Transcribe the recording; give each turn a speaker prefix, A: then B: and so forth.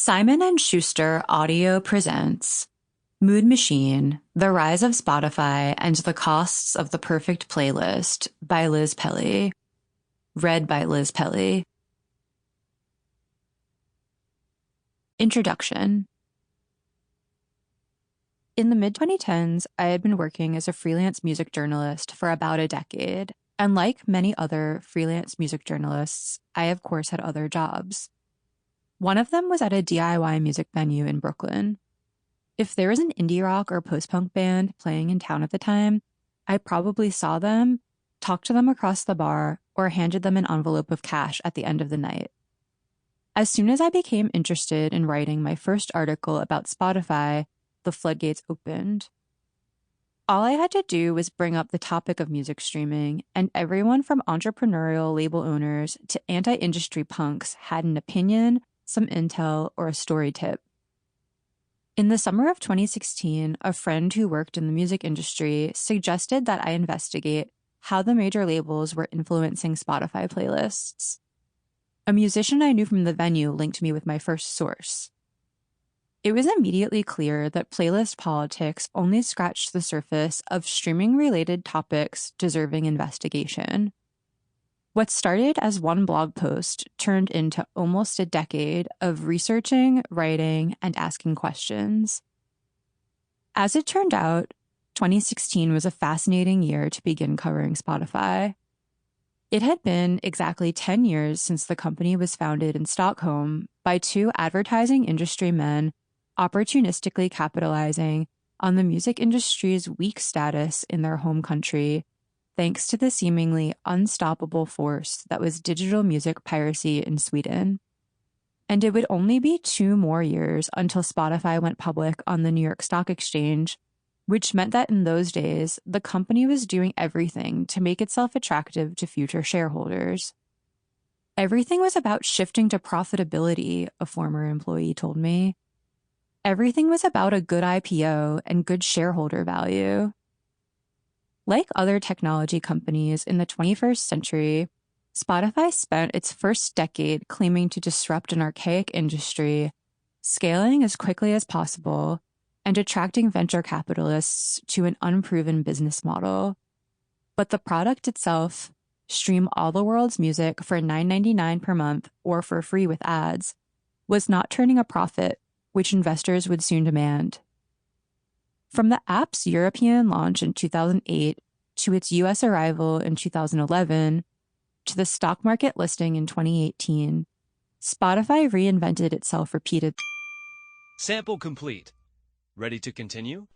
A: Simon & Schuster Audio presents Mood Machine, The Rise of Spotify and the Costs of the Perfect Playlist by Liz Pelly. Read by Liz Pelly. Introduction. In the mid-2010s, I had been working as a freelance music journalist for about a decade, and like many other freelance music journalists, I of course had other jobs. One of them was at a DIY music venue in Brooklyn. If there was an indie rock or post-punk band playing in town at the time, I probably saw them, talked to them across the bar, or handed them an envelope of cash at the end of the night. As soon as I became interested in writing my first article about Spotify, the floodgates opened. All I had to do was bring up the topic of music streaming, and everyone from entrepreneurial label owners to anti-industry punks had an opinion, some intel, or a story tip. In the summer of 2016, a friend who worked in the music industry suggested that I investigate how the major labels were influencing Spotify playlists. A musician I knew from the venue linked me with my first source. It was immediately clear that playlist politics only scratched the surface of streaming-related topics deserving investigation. What started as one blog post turned into almost a decade of researching, writing, and asking questions. As it turned out, 2016 was a fascinating year to begin covering Spotify. It had been exactly 10 years since the company was founded in Stockholm by two advertising industry men opportunistically capitalizing on the music industry's weak status in their home country, thanks to the seemingly unstoppable force that was digital music piracy in Sweden. And it would only be 2 more years until Spotify went public on the New York Stock Exchange, which meant that in those days, the company was doing everything to make itself attractive to future shareholders. Everything was about shifting to profitability, a former employee told me. Everything was about a good IPO and good shareholder value. Like other technology companies in the 21st century, Spotify spent its first decade claiming to disrupt an archaic industry, scaling as quickly as possible, and attracting venture capitalists to an unproven business model. But the product itself, stream all the world's music for $9.99 per month or for free with ads, was not turning a profit, which investors would soon demand. From the app's European launch in 2008 to its US arrival in 2011 to the stock market listing in 2018, Spotify reinvented itself repeatedly.
B: Sample complete. Ready to continue?